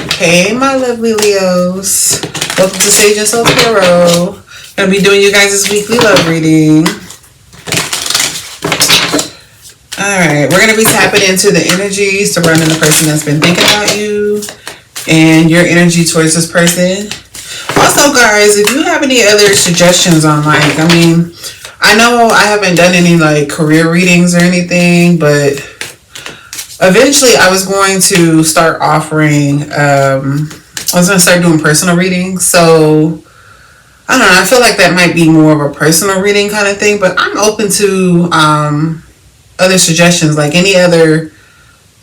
Hey, my lovely Leos. Welcome to Sage and Soul Tarot. Gonna be doing you guys' weekly love reading. Alright, we're gonna be tapping into the energy surrounding the person that's been thinking about you and your energy towards this person. Also, guys, if you have any other suggestions on, like, I know I haven't done any, like, career readings or anything, but eventually I was going to start offering, I was going to start doing personal readings. So, I don't know, I feel like that might be more of a personal reading kind of thing, but I'm open to other suggestions, like any other,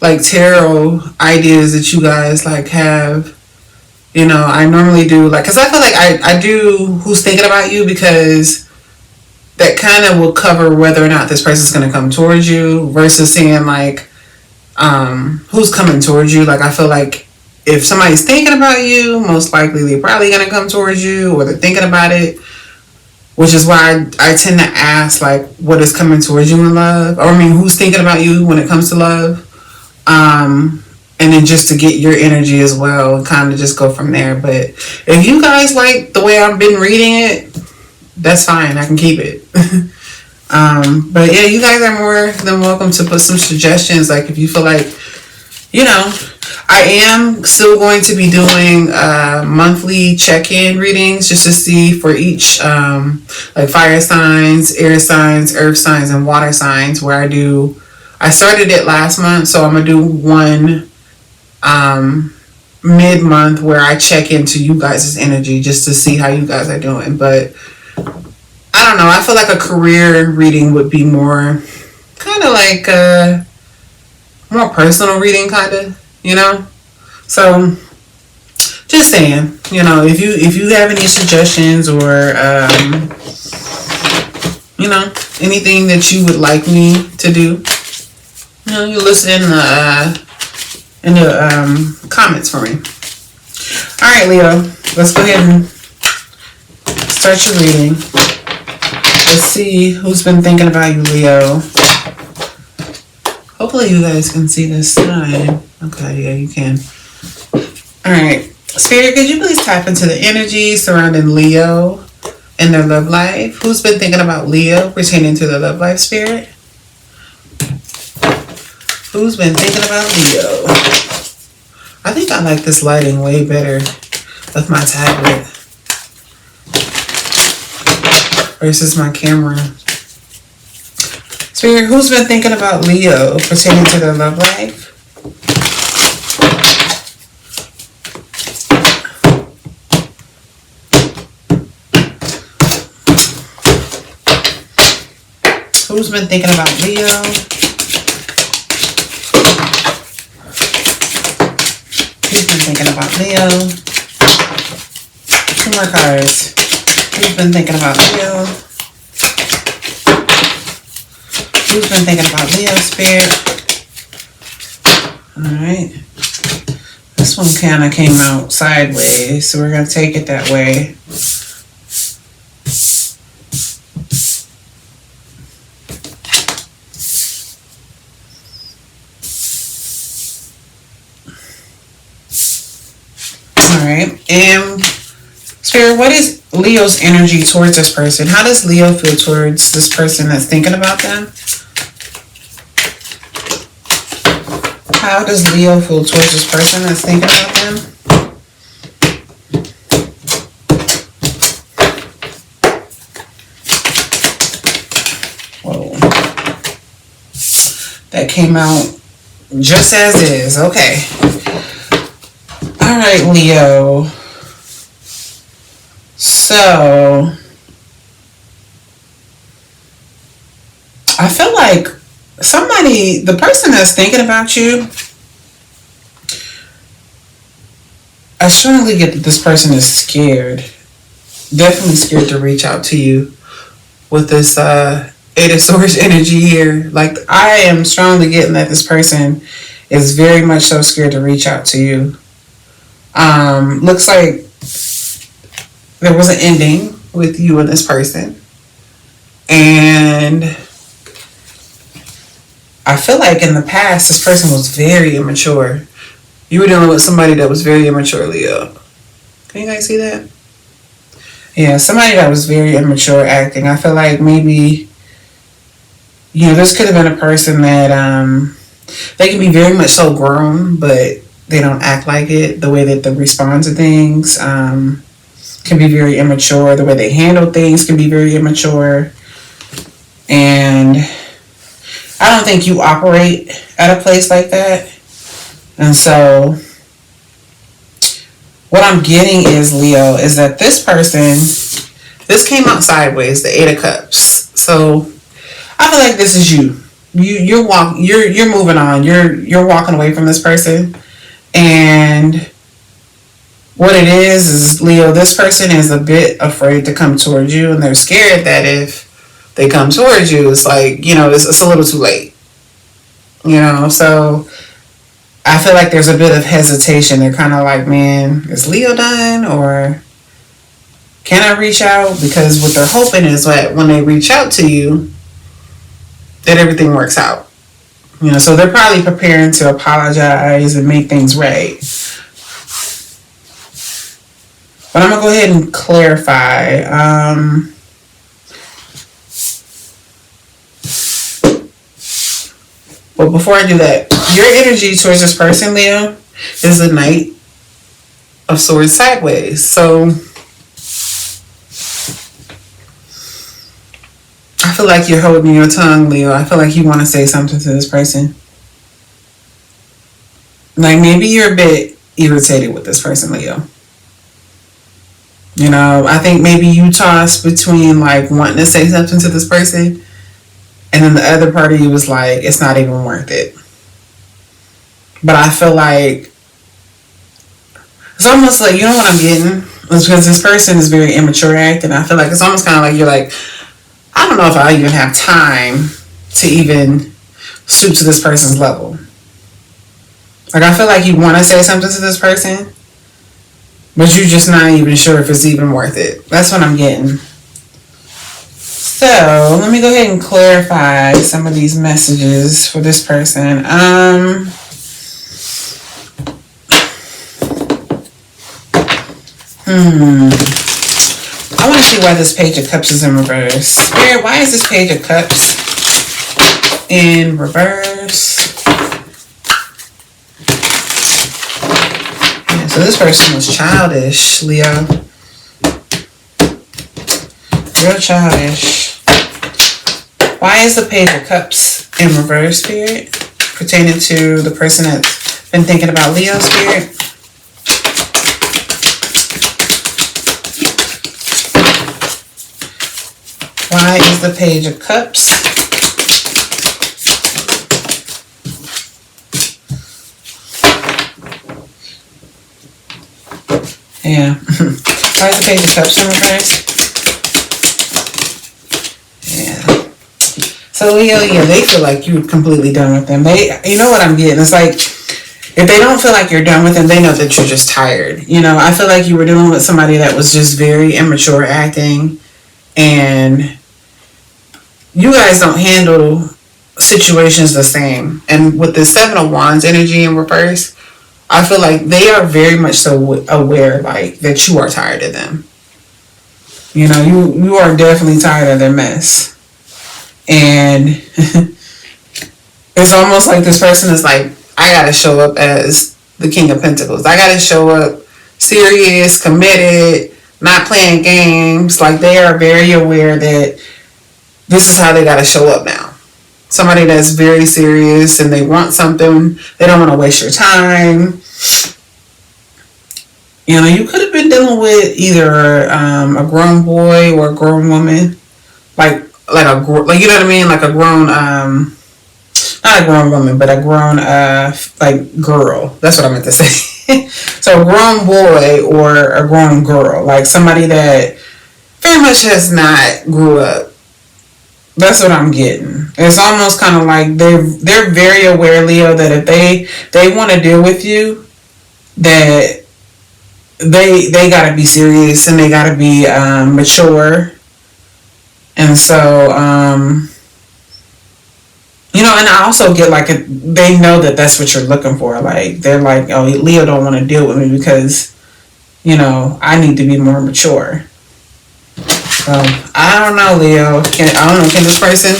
like, tarot ideas that you guys, like, have. You know, I normally do, like, because I feel like I do Who's Thinking About You, because that kind of will cover whether or not this person's going to come towards you versus saying, like, who's coming towards you. Like, I feel like if somebody's thinking about you, most likely they're probably going to come towards you, or they're thinking about it, which is why I tend to ask, like, what is coming towards you in love, or who's thinking about you when it comes to love, and then just to get your energy as well, and kind of just go from there. But if you guys like the way I've been reading it, that's fine, I can keep it. But yeah, you guys are more than welcome to put some suggestions. Like, if you feel like, you know, I am still going to be doing monthly check-in readings just to see for each, like, fire signs, air signs, earth signs, and water signs, where I started it last month, so I'm going to do one mid-month where I check into you guys' energy just to see how you guys are doing. But I don't know, I feel like a career reading would be more kind of like a more personal reading, kind of, you know. So just saying, you know, if you have any suggestions, or you know, anything that you would like me to do, you know, you listen in the comments for me. All right, Leo, let's go ahead and start your reading. Let's see who's been thinking about you, Leo. Hopefully you guys can see this sign. Okay, yeah, you can. Alright. Spirit, could you please tap into the energy surrounding Leo and their love life? Who's been thinking about Leo pertaining to the love life, Spirit? Who's been thinking about Leo? I think I like this lighting way better with my tablet versus my camera. Spirit, who's been thinking about Leo pertaining to their love life? Who's been thinking about Leo? Who's been thinking about Leo? 2 more cards. Who's been thinking about Leo? Who's been thinking about Leo, Spirit? Alright. This one kind of came out sideways, so we're going to take it that way. Alright. And Spirit, what is Leo's energy towards this person? How does Leo feel towards this person that's thinking about them? How does Leo feel towards this person that's thinking about them? Whoa. That came out just as is. Okay. All right, Leo. So, I feel like the person that's thinking about you, I strongly get that this person is scared. Definitely scared to reach out to you with this 8 of Swords energy here. Like, I am strongly getting that this person is very much so scared to reach out to you. Looks like there was an ending with you and this person. And I feel like in the past, this person was very immature. You were dealing with somebody that was very immature, Leo. Can you guys see that? Yeah, somebody that was very immature acting. I feel like maybe, this could have been a person that they can be very much so grown, but they don't act like it. The way that they respond to things can be very immature. The way they handle things can be very immature. And I don't think you operate at a place like that. And so what I'm getting is, Leo, is that this came out sideways, the Eight of Cups. So I feel like this is you. You're moving on. You're walking away from this person. And what it is Leo, this person is a bit afraid to come towards you, and they're scared that if they come towards you, it's like, it's a little too late. So I feel like there's a bit of hesitation. They're kind of like, man, is Leo done? Or can I reach out? Because what they're hoping is that when they reach out to you, that everything works out. So they're probably preparing to apologize and make things right. But I'm going to go ahead and clarify. But before I do that, your energy towards this person, Leo, is the Knight of Swords sideways. So I feel like you're holding your tongue, Leo. I feel like you want to say something to this person. Like maybe you're a bit irritated with this person, Leo. I think maybe you toss between like wanting to say something to this person, and then the other party was like, it's not even worth it. But I feel like it's almost like, what I'm getting? It's because this person is very immature acting. I feel like it's almost kind of like you're like, I don't know if I even have time to even stoop to this person's level. Like, I feel like you want to say something to this person, but you're just not even sure if it's even worth it. That's what I'm getting. So, let me go ahead and clarify some of these messages for this person. I want to see why this Page of Cups is in reverse. Spirit, why is this Page of Cups in reverse? Yeah, so this person was childish, Leo. Real childish. Why is the Page of Cups in reverse, Spirit? Pertaining to the person that's been thinking about Leo, Spirit? Why is the Page of Cups yeah. Why is the Page of Cups in reverse? Yeah. So Leo, they feel like you're completely done with them. You know what I'm getting? It's like, if they don't feel like you're done with them, they know that you're just tired. I feel like you were dealing with somebody that was just very immature acting, and you guys don't handle situations the same. And with the Seven of Wands energy in reverse, I feel like they are very much so aware, like, that you are tired of them. You are definitely tired of their mess. And it's almost like this person is like, I gotta show up as the King of Pentacles. I gotta show up serious, committed, not playing games. Like, they are very aware that this is how they gotta show up now. Somebody that's very serious and they want something. They don't want to waste your time. You could have been dealing with either a grown boy or a grown woman, like you know what I mean, like a grown not a grown woman, but a grown like girl. That's what I meant to say. So a grown boy or a grown girl, like somebody that very much has not grew up. That's what I'm getting. It's almost kind of like they're very aware, Leo, that if they want to deal with you, that they got to be serious and they got to be mature. And so, You know, and I also get like they know that that's what you're looking for. Like they're like, oh, Leo don't want to deal with me because, you know, I need to be more mature. So I don't know, Leo. I don't know. Can this person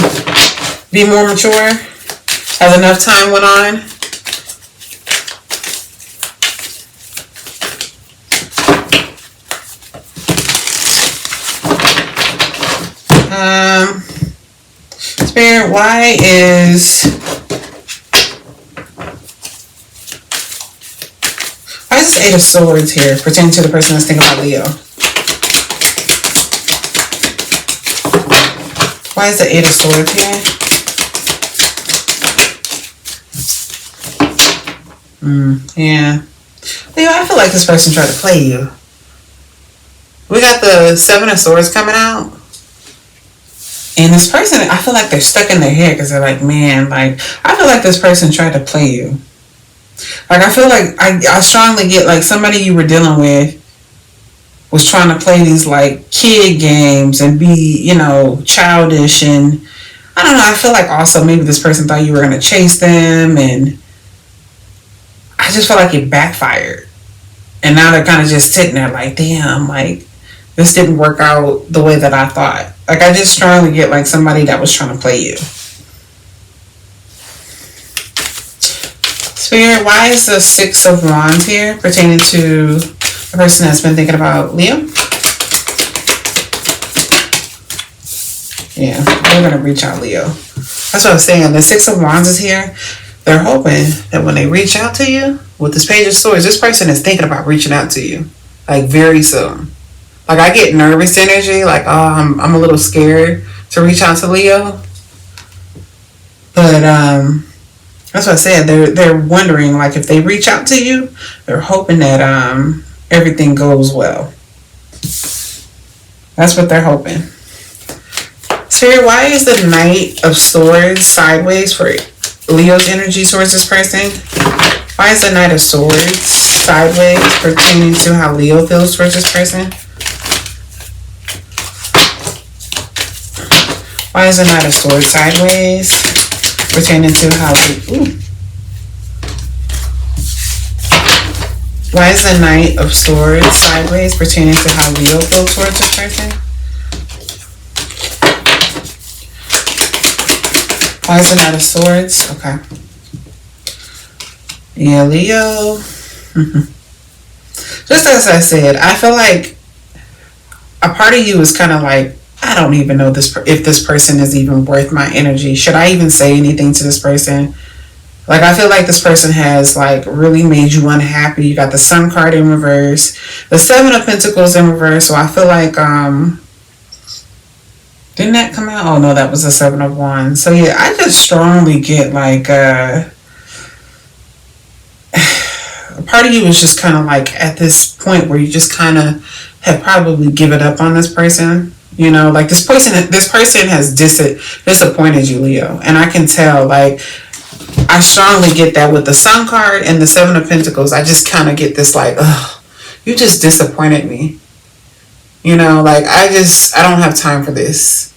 be more mature? Has enough time went on? Spirit, why is this Eight of Swords here pertaining to the person that's thinking about Leo? Why is the Eight of Swords here? Yeah. Leo, I feel like this person tried to play you. We got the Seven of Swords coming out. And this person, I feel like they're stuck in their head because they're like, man, like, I feel like this person tried to play you. Like, I feel like I strongly get like somebody you were dealing with was trying to play these like kid games and be, you know, childish. And I don't know, I feel like also maybe this person thought you were going to chase them. And I just feel like it backfired. And now they're kind of just sitting there like, damn, like, this didn't work out the way that I thought. Like, I just strongly get like somebody that was trying to play you. Spirit, why is the Six of Wands here pertaining to a person that's been thinking about Leo? Yeah, we're going to reach out, Leo. That's what I was saying. The Six of Wands is here. They're hoping that when they reach out to you with this Page of Swords, this person is thinking about reaching out to you. Like, very soon. Like, I get nervous energy. Like, oh, I'm a little scared to reach out to Leo. But, that's what I said. They're wondering, like, if they reach out to you, they're hoping that everything goes well. That's what they're hoping. Spirit, why is the Knight of Swords sideways for Leo's energy towards this person? Why is the Knight of Swords sideways pertaining to how Leo feels towards this person? Why is the Knight of Swords sideways pertaining to how Why is the Knight of Swords sideways pertaining to how Leo feels towards this person? Why is the Knight of Swords? Okay. Yeah, Leo. Just as I said, I feel like a part of you is kind of like, I don't even know if this person is even worth my energy. Should I even say anything to this person? Like, I feel like this person has like really made you unhappy. You got the Sun card in reverse, the Seven of Pentacles in reverse. So I feel like didn't that come out? Oh no, that was the Seven of Wands. So yeah, I just strongly get like a part of you is just kind of like at this point where you just kind of have probably given up on this person. You know, like this person has disappointed you, Leo. And I can tell, like, I strongly get that with the Sun card and the Seven of Pentacles. I just kind of get this like, ugh, you just disappointed me. You know, like, I don't have time for this.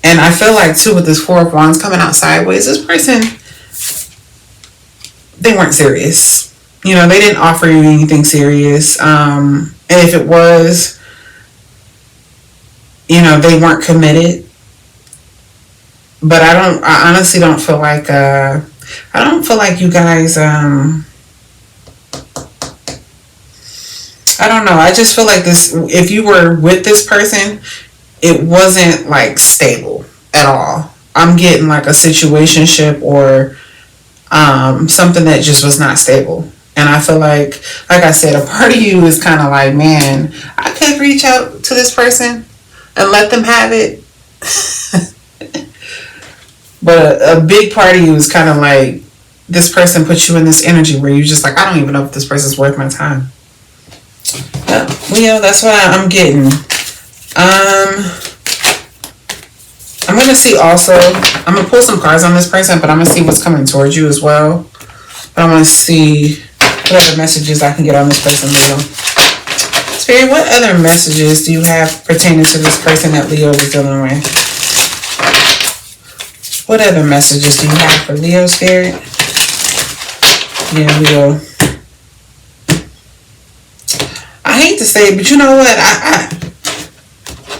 And I feel like, too, with this Four of Wands coming out sideways, this person, they weren't serious. You know, they didn't offer you anything serious. And if it was, you know, they weren't committed. But I honestly don't feel like, I don't feel like you guys, I don't know. I just feel like this, if you were with this person, it wasn't like stable at all. I'm getting like a situationship or something that just was not stable. And I feel like I said, a part of you is kind of like, man, I could reach out to this person and let them have it. But a big part of you is kind of like, this person puts you in this energy where you're just like, I don't even know if this person's worth my time. Leo, that's what I'm getting. I'm going to see also, I'm going to pull some cards on this person, but I'm going to see what's coming towards you as well. But I want to see what other messages I can get on this person, Leo. Spirit, what other messages do you have pertaining to this person that Leo was dealing with? What other messages do you have for Leo spirit? Yeah, Leo. I hate to say it, but you know what? I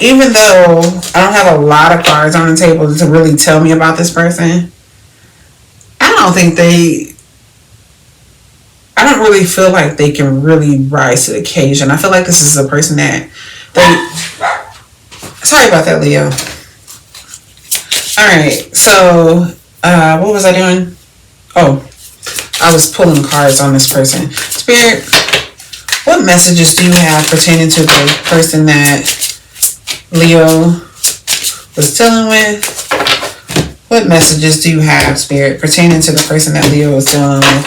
even though I don't have a lot of cards on the table to really tell me about this person, I don't really feel like they can really rise to the occasion. I feel like this is a person that sorry about that, Leo. Alright, so what was I doing? Oh, I was pulling cards on this person. Spirit, what messages do you have pertaining to the person that Leo was dealing with? What messages do you have, Spirit, pertaining to the person that Leo was dealing with?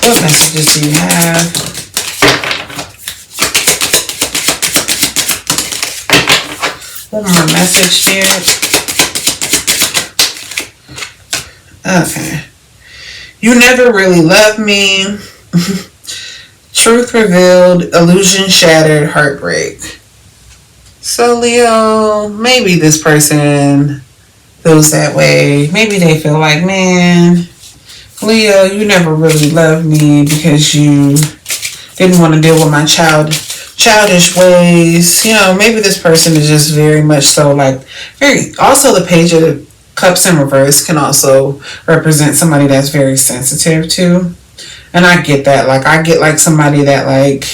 What messages do you have? One more message, Spirit. Okay. You never really loved me. Truth revealed, illusion shattered, heartbreak. So Leo, maybe this person feels that way. Maybe they feel like, man, Leo, you never really loved me because you didn't want to deal with my childish ways. You know, maybe this person is just very much so like, also the Page of the Cups in reverse can also represent somebody that's very sensitive too. And I get that. Like, I get like somebody that like,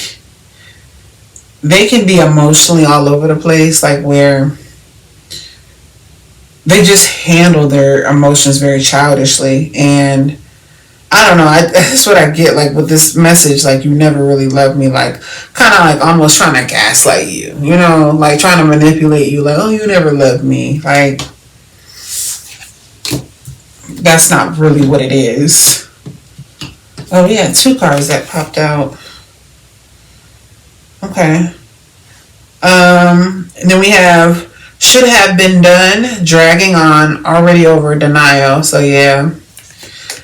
they can be emotionally all over the place, like where they just handle their emotions very childishly. And I don't know, that's what I get like with this message, like you never really loved me, like kind of like almost trying to gaslight you, you know, like trying to manipulate you, like, oh, you never loved me. Like, that's not really what it is. Oh yeah, 2 cards that popped out. Okay. And then we have should have been done, dragging on, already over, denial. So yeah,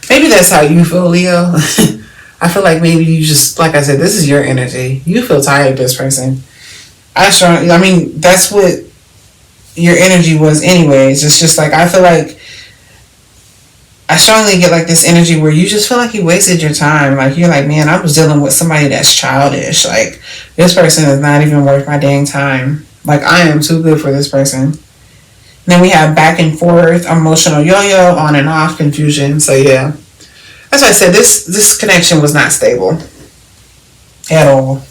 maybe that's how you feel, Leo. I feel like maybe you just, like I said, this is your energy. You feel tired of this person. I mean, that's what your energy was anyways. It's just like, I feel like I strongly get like this energy where you just feel like you wasted your time. Like, you're like, man, I was dealing with somebody that's childish. Like, this person is not even worth my dang time. Like, I am too good for this person. And then we have back and forth, emotional yo-yo, on and off, confusion. So yeah, that's why I said this connection was not stable at all.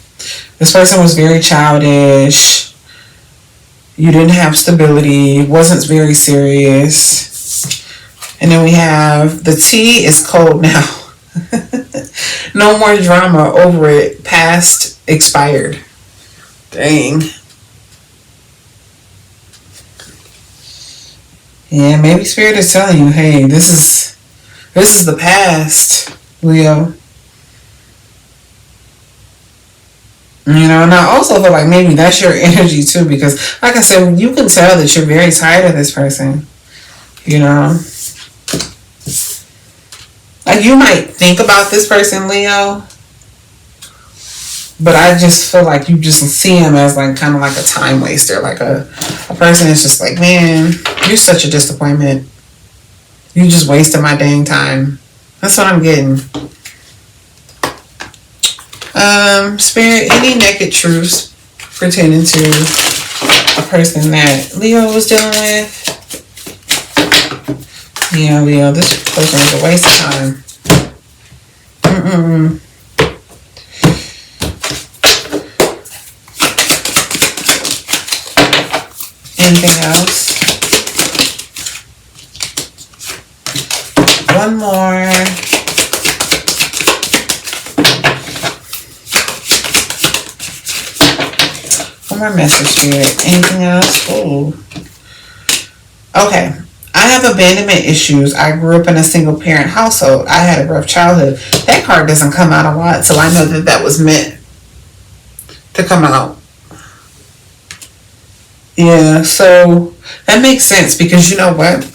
This person was very childish. You didn't have stability. Wasn't very serious. And then we have the tea is cold now. No more drama over it. Past expired. Dang. Yeah, maybe Spirit is telling you, hey, this is the past, Leo. You know, and I also feel like maybe that's your energy too, because like I said, you can tell that you're very tired of this person. You know, like you might think about this person, Leo, but I just feel like you just see him as like kind of like a time waster, like a person that's just like, man, you're such a disappointment. You just wasted my dang time. That's what I'm getting. Spirit, any naked truths pertaining to a person that Leo was dealing with? Yeah, Leo, this person is a waste of time. Anything else? One more. One more message here. Anything else? Oh. Okay. I have abandonment issues. I grew up in a single parent household. I had a rough childhood. That card doesn't come out a lot, so I know that that was meant to come out. Yeah, so that makes sense because you know what?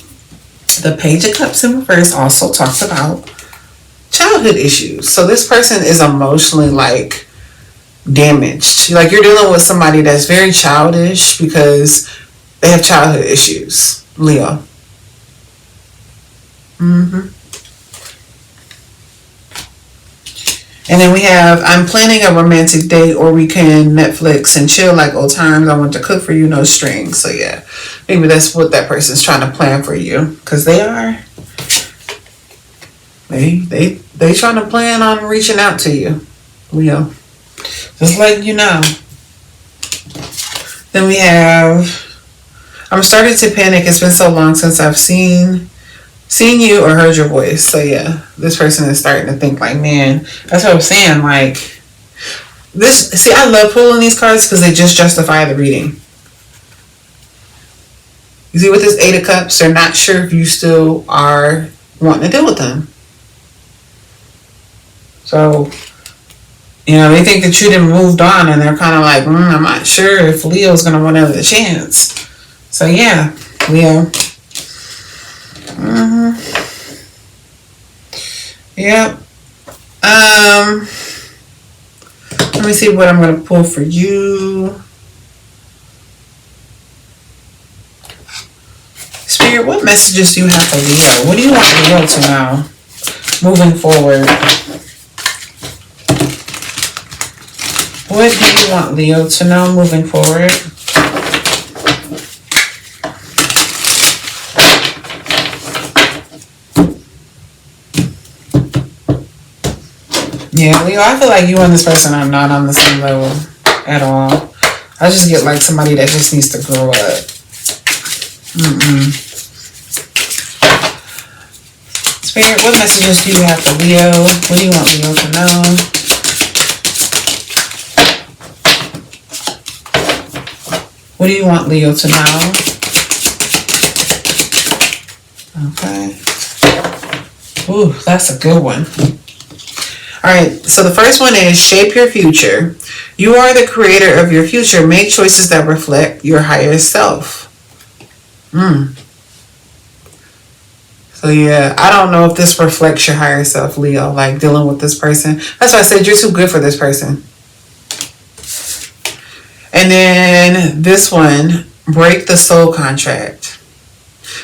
The Page of Cups in reverse also talks about childhood issues. So this person is emotionally like damaged. Like you're dealing with somebody that's very childish because they have childhood issues, Leo. And then we have, I'm planning a romantic date, or we can Netflix and chill like old times. I want to cook for you, no strings. So yeah, maybe that's what that person's trying to plan for you, because they trying to plan on reaching out to you, Leo. Just letting you know. Then we have, I'm starting to panic. It's been so long since I've seen you or heard your voice. So yeah, this person is starting to think like, man, that's what I'm saying. Like this, see, I love pulling these cards because they just justify the reading. You see with this 8 of Cups, they're not sure if you still are wanting to deal with them. So, you know, they think that you didn't moved on, and they're kind of like, I'm not sure if Leo's going to want another chance. So yeah, Leo. Yep. Let me see what I'm going to pull for you. Spirit, what messages do you have for Leo? What do you want Leo to know moving forward? What do you want Leo to know moving forward? Yeah, Leo, I feel like you and this person are not on the same level at all. I just get like somebody that just needs to grow up. Spirit, what messages do you have for Leo? What do you want Leo to know? What do you want Leo to know? Okay. Ooh, that's a good one. All right, so the first one is shape your future. You are the creator of your future. Make choices that reflect your higher self. So yeah, I don't know if this reflects your higher self, Leo, like dealing with this person. That's why I said you're too good for this person. And then this one, break the soul contract.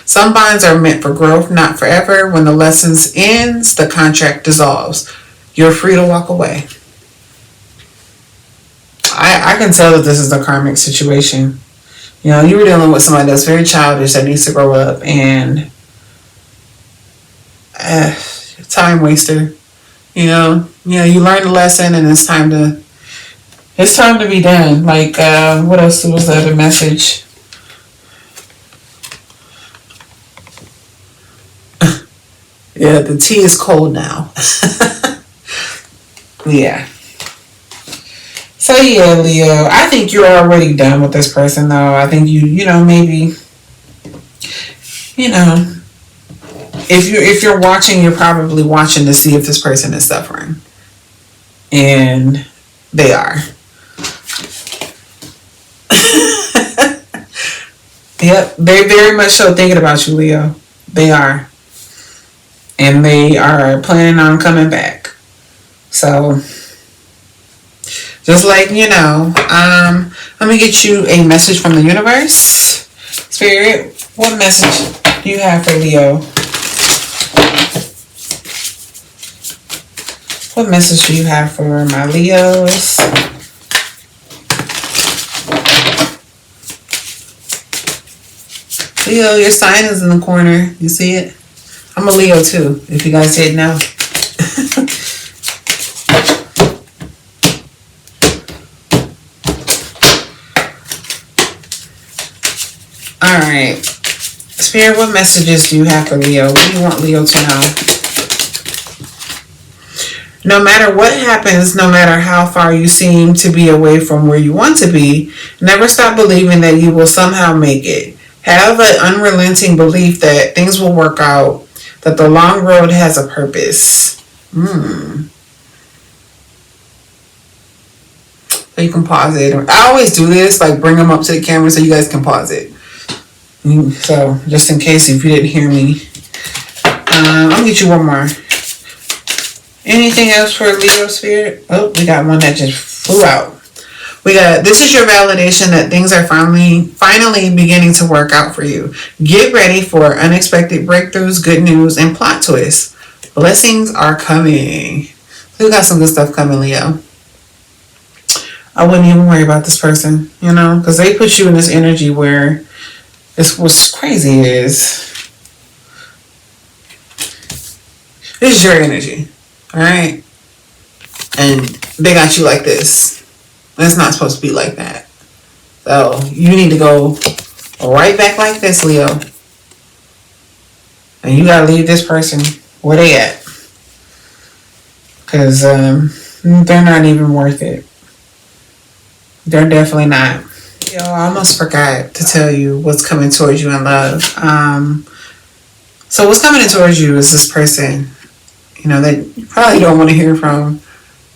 Some bonds are meant for growth, not forever. When the lessons ends, the contract dissolves. You're free to walk away. I can tell that this is a karmic situation. You know, you were dealing with somebody that's very childish that needs to grow up, and time waster. You know, you learn the lesson, and it's time to be done. Like, what else was the other message? Yeah, the tea is cold now. Yeah. So yeah, Leo, I think you're already done with this person, though. I think maybe, if you're watching, you're probably watching to see if this person is suffering. And they are. Yep, they're very much so thinking about you, Leo. They are. And they are planning on coming back. So, just like, let me get you a message from the universe. Spirit, what message do you have for Leo? What message do you have for my Leos? Leo, your sign is in the corner. You see it? I'm a Leo too, if you guys didn't know. Alright. Spirit, what messages do you have for Leo? What do you want Leo to know? No matter what happens, no matter how far you seem to be away from where you want to be, never stop believing that you will somehow make it. Have an unrelenting belief that things will work out, that the long road has a purpose. So you can pause it. I always do this, like bring them up to the camera so you guys can pause it. So, just in case if you didn't hear me. I'll get you one more. Anything else for Leo, Spirit? Oh, we got one that just Flew out. We got, this is your validation that things are finally beginning to work out for you. Get ready for unexpected breakthroughs, good news, and plot twists. Blessings are coming. We got some good stuff coming, Leo. I wouldn't even worry about this person, you know, because they put you in this energy where this what's crazy is this is your energy, all right? And they got you like this. It's not supposed to be like that. So you need to go right back like this, Leo. And you gotta leave this person where they at. Because they're not even worth it. They're definitely not. Yo, I almost forgot to tell you what's coming towards you in love. So what's coming towards you is this person, you know, that you probably don't want to hear from.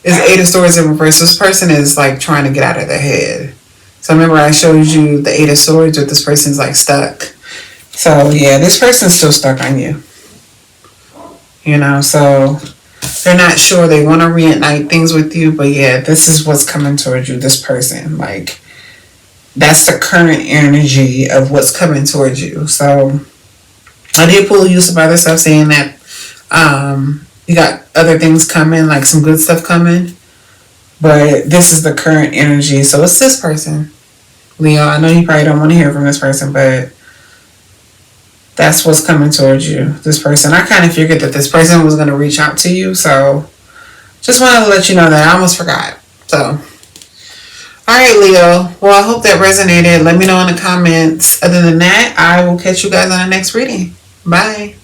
Is Eight of Swords in reverse. This person is like trying to get out of their head. So remember I showed you the Eight of Swords with this person's like stuck. So yeah, this person's still stuck on you. You know, so they're not sure they want to reignite things with you, but yeah, this is what's coming towards you, this person. Like, that's the current energy of what's coming towards you. So I did pull you some other stuff saying that you got other things coming, like some good stuff coming. But this is the current energy. So it's this person. Leo, I know you probably don't want to hear from this person, but that's what's coming towards you. This person. I kind of figured that this person was going to reach out to you. So just wanted to let you know that. I almost forgot. So, all right, Leo. Well, I hope that resonated. Let me know in the comments. Other than that, I will catch you guys on the next reading. Bye.